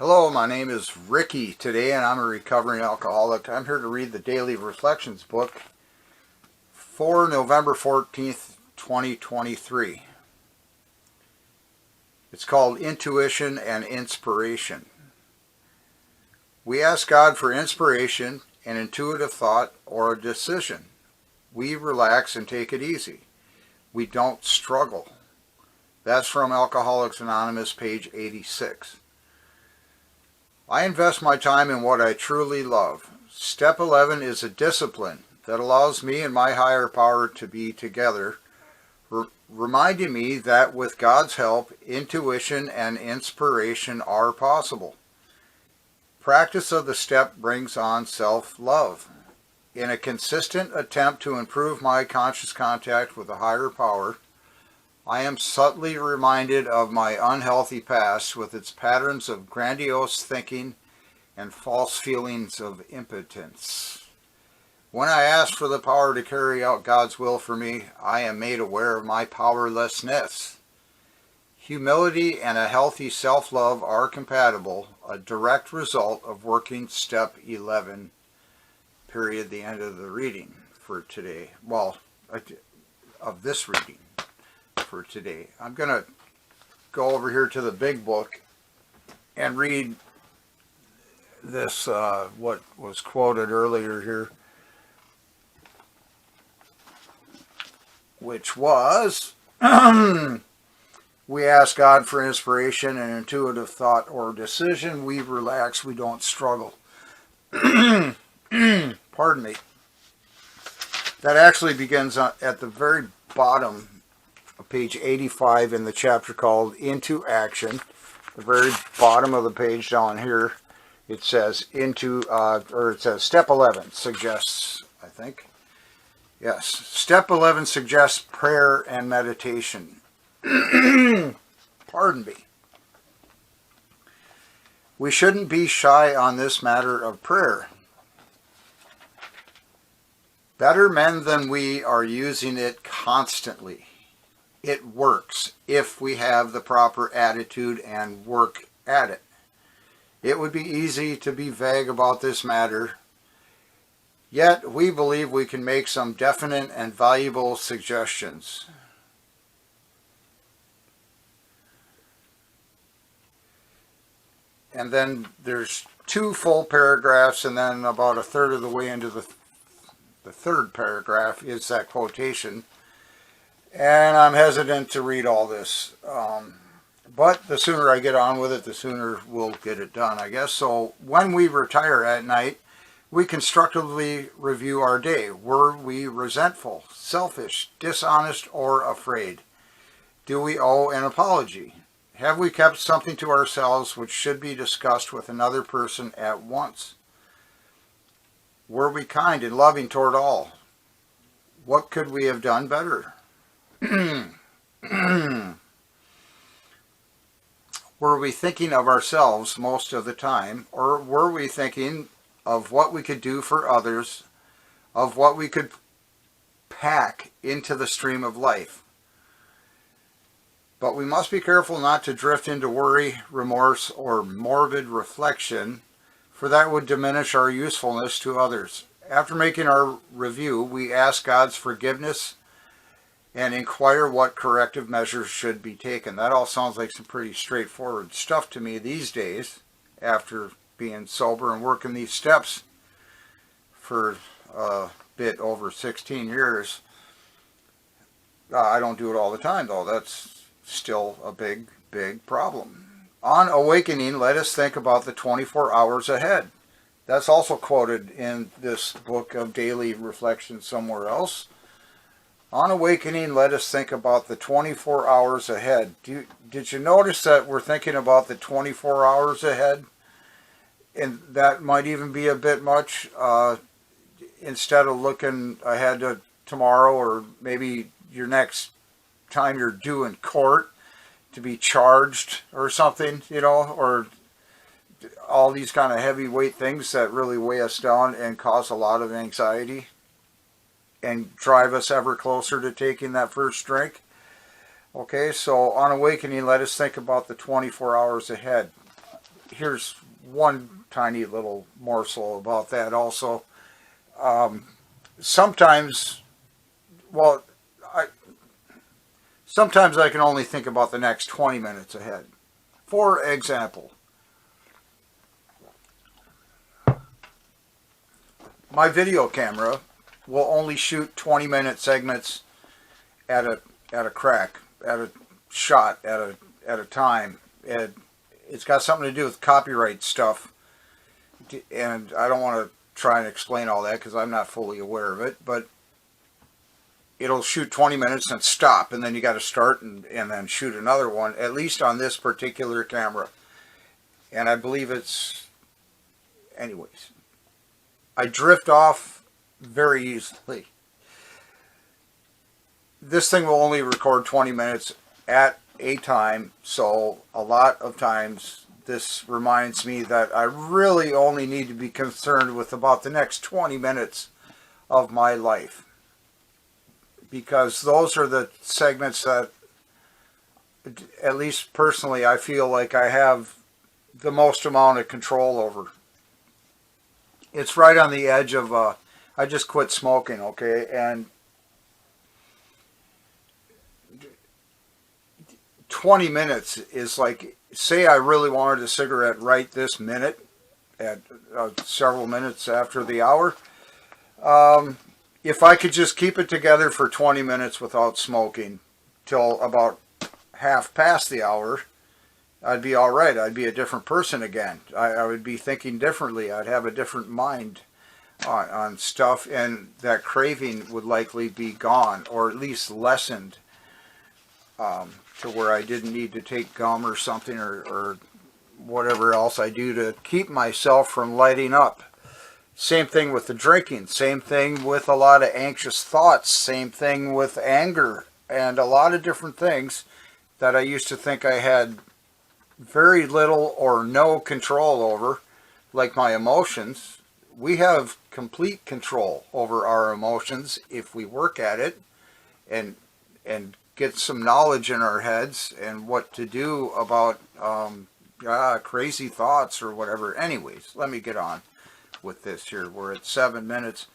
Hello, my name is Ricky today, and I'm a recovering alcoholic. I'm here to read the Daily Reflections book for November 14th, 2023. It's called Intuition and Inspiration. We ask God for inspiration, an intuitive thought, or a decision. We relax and take it easy. We don't struggle. That's from Alcoholics Anonymous, page 86. I invest my time in what I truly love. Step 11 is a discipline that allows me and my higher power to be together, reminding me that with God's help, intuition and inspiration are possible. Practice of the step brings on self-love. In a consistent attempt to improve my conscious contact with a higher power, I am subtly reminded of my unhealthy past with its patterns of grandiose thinking and false feelings of impotence. When I ask for the power to carry out God's will for me, I am made aware of my powerlessness. Humility and a healthy self-love are compatible, a direct result of working step 11, period, the end of the reading for today. Well, of this reading for today. I'm going to go over here to the big book and read this, what was quoted earlier here, which was, we ask God for inspiration and intuitive thought or decision. We relax, we don't struggle. Pardon me. That actually begins at the very bottom of page 85 in the chapter called Into Action. The very bottom of the page down here, it says it says step 11 suggests, I think. Yes, step 11 suggests prayer and meditation. Pardon me. We shouldn't be shy on this matter of prayer. Better men than we are using it constantly. It works if we have the proper attitude and work at it. It would be easy to be vague about this matter, yet we believe we can make some definite and valuable suggestions. And then there's two full paragraphs, and then about a third of the way into the third paragraph is that quotation. And I'm hesitant to read all this. But the sooner I get on with it, the sooner we'll get it done, I guess. So when we retire at night, we constructively review our day. Were we resentful, selfish, dishonest, or afraid? Do we owe an apology? Have we kept something to ourselves which should be discussed with another person at once? Were we kind and loving toward all? What could we have done better? Were we thinking of ourselves most of the time, or were we thinking of what we could do for others, of what we could pack into the stream of life? But we must be careful not to drift into worry, remorse, or morbid reflection, for that would diminish our usefulness to others. After making our review, we ask God's forgiveness and inquire what corrective measures should be taken. That all sounds like some pretty straightforward stuff to me these days, after being sober and working these steps for a bit over 16 years. I don't do it all the time, though. That's still a big, big problem. On awakening, let us think about the 24 hours ahead. That's also quoted in this book of Daily Reflections somewhere else. On awakening, let us think about the 24 hours ahead. Did you notice that we're thinking about the 24 hours ahead? And that might even be a bit much. Instead of looking ahead to tomorrow, or maybe your next time you're due in court to be charged or something, or all these kind of heavyweight things that really weigh us down and cause a lot of anxiety and drive us ever closer to taking that first drink. Okay, so on awakening, let us think about the 24 hours ahead. here's one tiny little morsel about that also. Sometimes, well, I, sometimes I can only think about the next 20 minutes ahead. For example, my video camera will only shoot 20-minute segments at a crack, at a shot, at a time. It's got something to do with copyright stuff, and I don't want to try and explain all that because I'm not fully aware of it, but it'll shoot 20 minutes and stop, and then you got to start and then shoot another one, at least on this particular camera. And I believe it's, anyways, I drift off very easily. This thing will only record 20 minutes at a time, so a lot of times this reminds me that I really only need to be concerned with about the next 20 minutes of my life, because those are the segments that, at least personally, I feel like I have the most amount of control over. It's right on the edge of, I just quit smoking, okay, and 20 minutes is like, say I really wanted a cigarette right this minute, at several minutes after the hour. If I could just keep it together for 20 minutes without smoking till about half past the hour, I'd be all right. I'd be a different person again. I would be thinking differently. I'd have a different mind on stuff, and that craving would likely be gone, or at least lessened, to where I didn't need to take gum or something, or whatever else I do to keep myself from lighting up. Same thing with the drinking. Same thing with a lot of anxious thoughts. Same thing with anger, and a lot of different things that I used to think I had very little or no control over, like my emotions. We have complete control over our emotions if we work at it and get some knowledge in our heads and what to do about crazy thoughts or whatever. Anyways, let me get on with this here. We're at 7 minutes.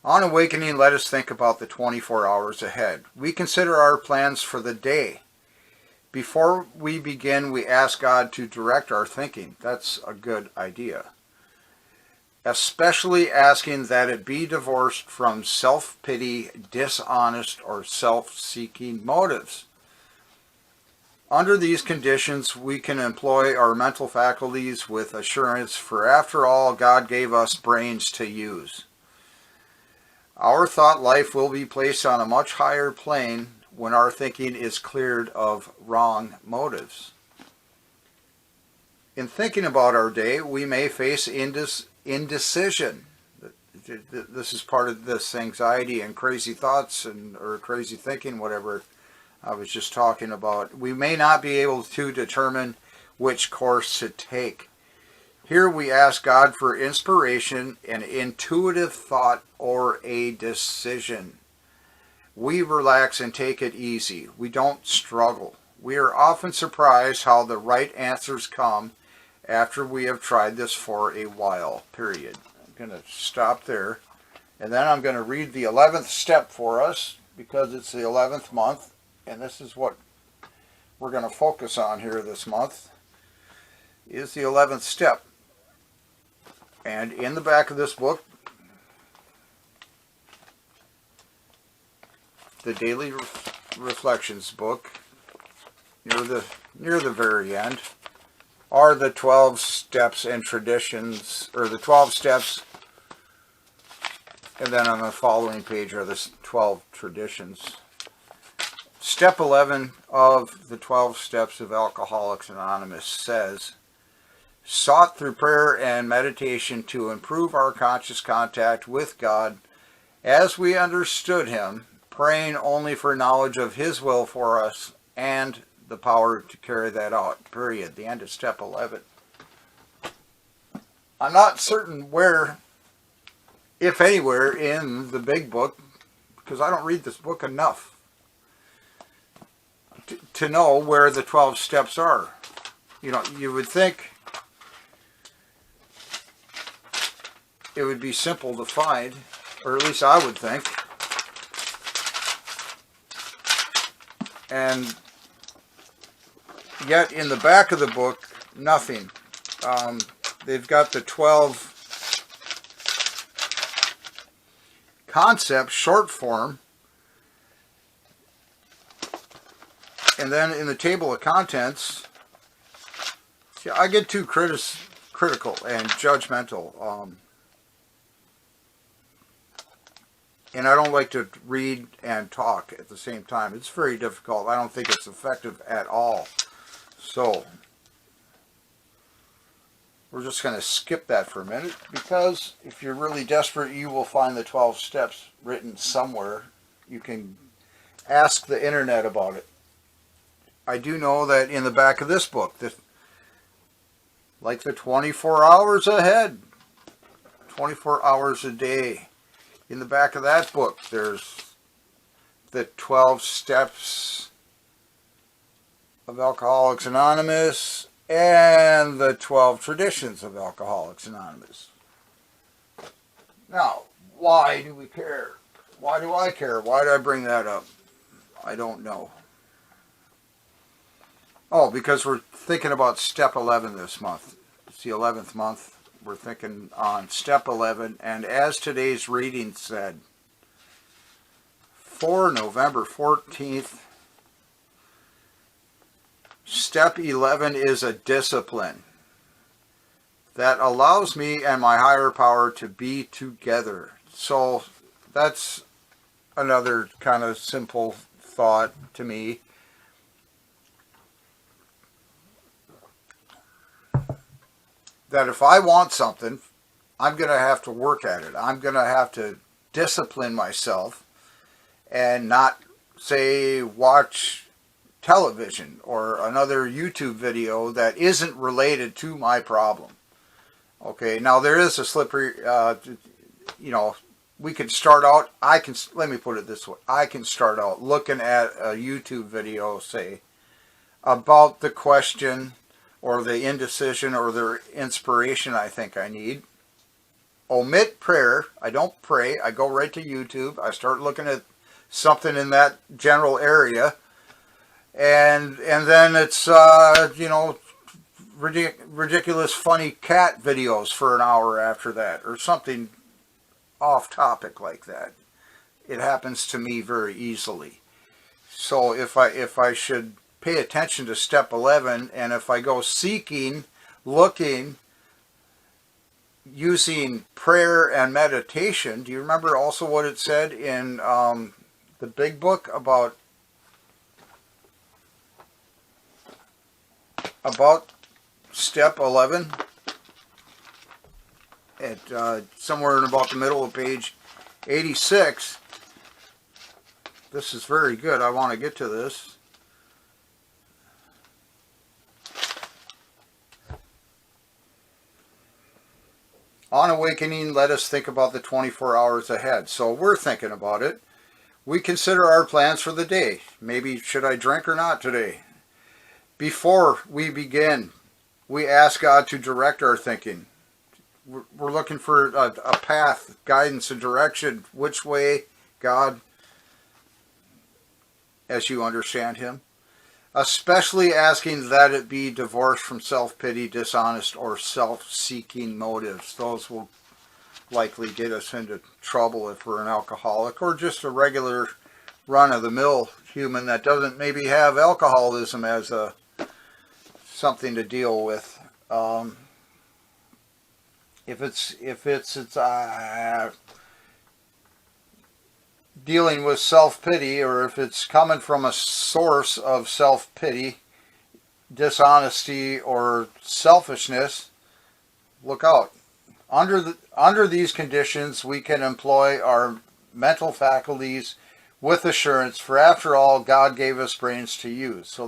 On awakening, let us think about the 24 hours ahead. We consider our plans for the day. Before we begin, we ask God to direct our thinking. That's a good idea. Especially asking that it be divorced from self-pity, dishonest, or self-seeking motives. Under these conditions, we can employ our mental faculties with assurance, for after all, God gave us brains to use. Our thought life will be placed on a much higher plane when our thinking is cleared of wrong motives. In thinking about our day, we may face indecision. This is part of this anxiety and crazy thoughts or crazy thinking, whatever I was just talking about. We may not be able to determine which course to take. Here we ask God for inspiration, an intuitive thought, or a decision. We relax and take it easy. We don't struggle. We are often surprised how the right answers come after we have tried this for a while, period. I'm going to stop there. And then I'm going to read the 11th step for us, because it's the 11th month. And this is what we're going to focus on here this month, is the 11th step. And in the back of this book, the Daily Reflections book, near the very end, are the 12 steps and traditions, or the 12 steps, and then on the following page are the 12 traditions. Step 11 of the 12 steps of Alcoholics Anonymous says, sought through prayer and meditation to improve our conscious contact with God as we understood Him, praying only for knowledge of His will for us and the power to carry that out, period. The end of step 11. I'm not certain where, if anywhere, in the big book, because I don't read this book enough to know where the 12 steps are. You know, you would think it would be simple to find, or at least I would think. And yet in the back of the book, nothing. They've got the 12 concepts, short form, and then in the table of contents, see, I get too critical and judgmental, and I don't like to read and talk at the same time. It's very difficult. I don't think it's effective at all. So we're just going to skip that for a minute, because if you're really desperate, you will find the 12 steps written somewhere. You can ask the internet about it. I do know that in the back of this book, like the 24 hours ahead, 24 hours a day, in the back of that book, there's the 12 steps of Alcoholics Anonymous and the 12 traditions of Alcoholics Anonymous. Now, why do we care? Why do I care? Why did I bring that up? I don't know. Oh, because we're thinking about step 11 this month. It's the 11th month. We're thinking on step 11, and as today's reading said, for November 14th, step 11 is a discipline that allows me and my higher power to be together. So that's another kind of simple thought to me. That if I want something, I'm going to have to work at it. I'm going to have to discipline myself and not, say, watch television or another YouTube video that isn't related to my problem. Okay, now there is a slippery, we could start out, let me put it this way, I can start out looking at a YouTube video, say, about the question or the indecision or the inspiration I think I need. Omit prayer. I don't pray. I go right to YouTube. I start looking at something in that general area. And then it's, ridiculous funny cat videos for an hour after that, or something off topic like that. It happens to me very easily. So if I should pay attention to step 11, and if I go seeking, looking, using prayer and meditation, do you remember also what it said in the big book about step 11? At somewhere in about the middle of page 86. This is very good. I want to get to this. On awakening, let us think about the 24 hours ahead. So we're thinking about it. We consider our plans for the day. Maybe should I drink or not today? Before we begin, we ask God to direct our thinking. We're looking for a path, guidance, and direction. Which way, God, as you understand Him? Especially asking that it be divorced from self-pity, dishonest, or self-seeking motives. Those will likely get us into trouble if we're an alcoholic, or just a regular run-of-the-mill human that doesn't maybe have alcoholism as something to deal with. If it's dealing with self-pity, or if it's coming from a source of self-pity, dishonesty, or selfishness, look out. Under these conditions, we can employ our mental faculties with assurance, for after all, God gave us brains to use. So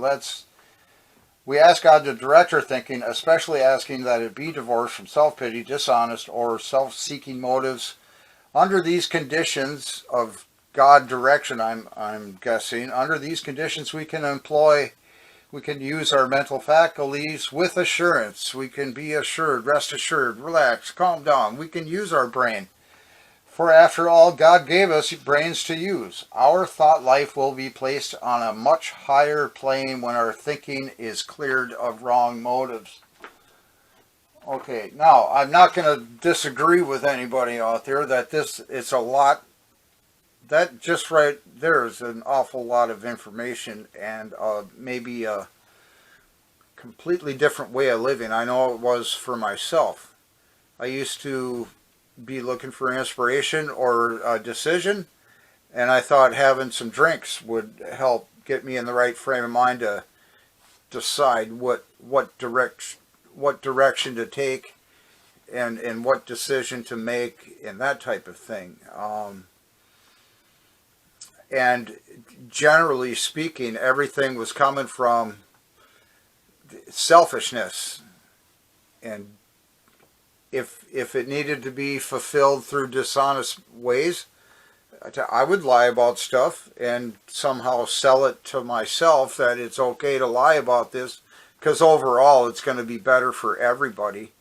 we ask God to direct our thinking, especially asking that it be divorced from self-pity, dishonest, or self-seeking motives. Under these conditions of God direction, I'm guessing, under these conditions we can employ We can use our mental faculties with assurance. We can be assured, rest assured, relax, calm down. We can use our brain. For after all, God gave us brains to use. Our thought life will be placed on a much higher plane when our thinking is cleared of wrong motives. Okay, now I'm not going to disagree with anybody out there that it's a lot. That just right there is an awful lot of information and maybe a completely different way of living. I know it was for myself. I used to be looking for inspiration or a decision, and I thought having some drinks would help get me in the right frame of mind to decide what direction to take and what decision to make and that type of thing. And generally speaking, everything was coming from selfishness, and if it needed to be fulfilled through dishonest ways, I would lie about stuff and somehow sell it to myself that it's okay to lie about this because overall it's going to be better for everybody,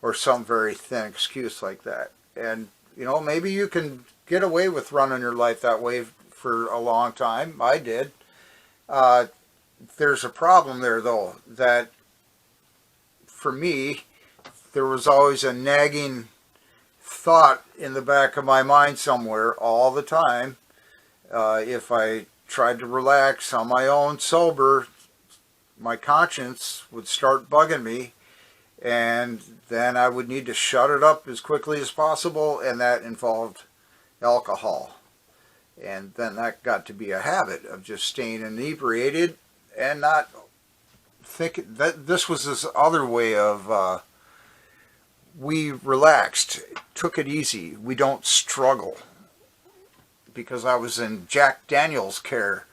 or some very thin excuse like that. And maybe you can get away with running your life that way for a long time. I did. There's a problem there, though, that for me, there was always a nagging thought in the back of my mind somewhere all the time. If I tried to relax on my own sober, my conscience would start bugging me, and then I would need to shut it up as quickly as possible, and that involved alcohol. And then that got to be a habit of just staying inebriated and not thinking that this was this other way of we relaxed, took it easy, we don't struggle, because I was in Jack Daniels' care,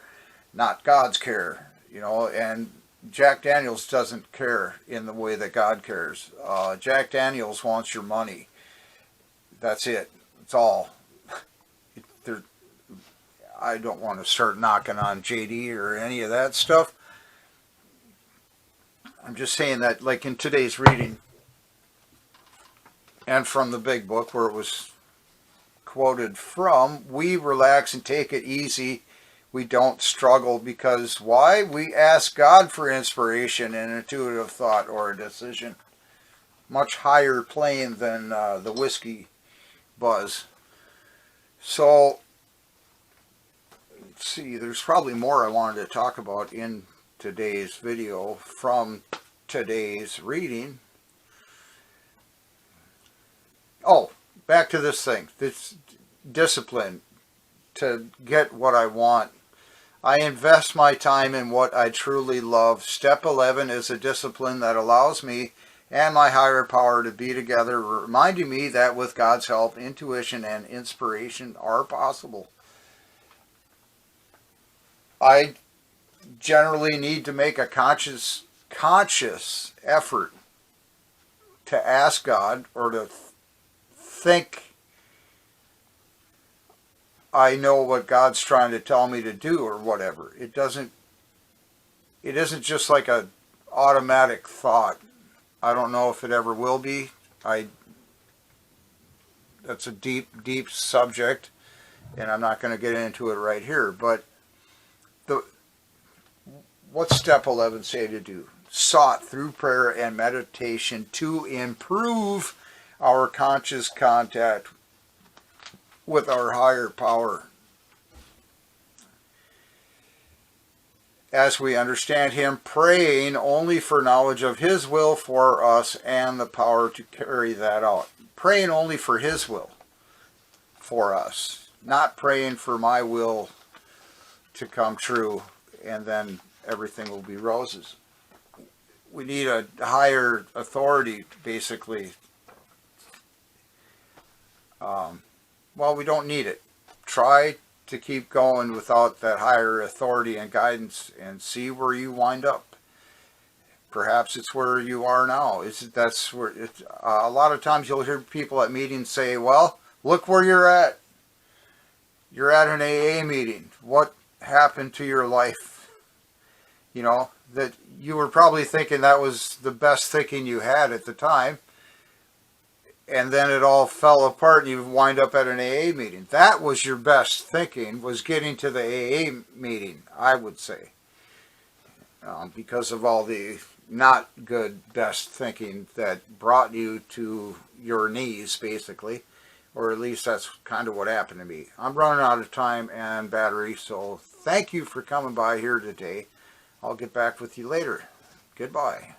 not God's care, and Jack Daniels doesn't care in the way that God cares. Jack Daniels wants your money. That's it. That's all. I don't want to start knocking on JD or any of that stuff. I'm just saying that, like in today's reading, and from the big book where it was quoted from, we relax and take it easy. We don't struggle because why? We ask God for inspiration and intuitive thought or a decision. Much higher plane than the whiskey buzz. So, let's see, there's probably more I wanted to talk about in today's video from today's reading. Oh, back to this thing, this discipline to get what I want. I invest my time in what I truly love. Step 11 is a discipline that allows me and my higher power to be together, reminding me that with God's help, intuition and inspiration are possible. I generally need to make a conscious effort to ask God, or to think I know what God's trying to tell me to do or whatever. It isn't just like a automatic thought. I don't know if it ever will be. That's a deep subject, and I'm not going to get into it right here, but what's step 11 say to do? Sought through prayer and meditation to improve our conscious contact with our higher power. As we understand Him, praying only for knowledge of His will for us and the power to carry that out. Praying only for His will for us, not praying for my will to come true and then everything will be roses. We need a higher authority, basically. Well, we don't need it. Try to keep going without that higher authority and guidance and see where you wind up. Perhaps it's where you are now. That's where a lot of times you'll hear people at meetings say, well, look where you're at. You're at an AA meeting. What happened to your life? that you were probably thinking that was the best thinking you had at the time, and then it all fell apart and you wind up at an AA meeting. That was your best thinking, was getting to the AA meeting, I would say, because of all the not good best thinking that brought you to your knees, basically. Or at least that's kind of what happened to me. I'm running out of time and battery, so thank you for coming by here today. I'll get back with you later. Goodbye.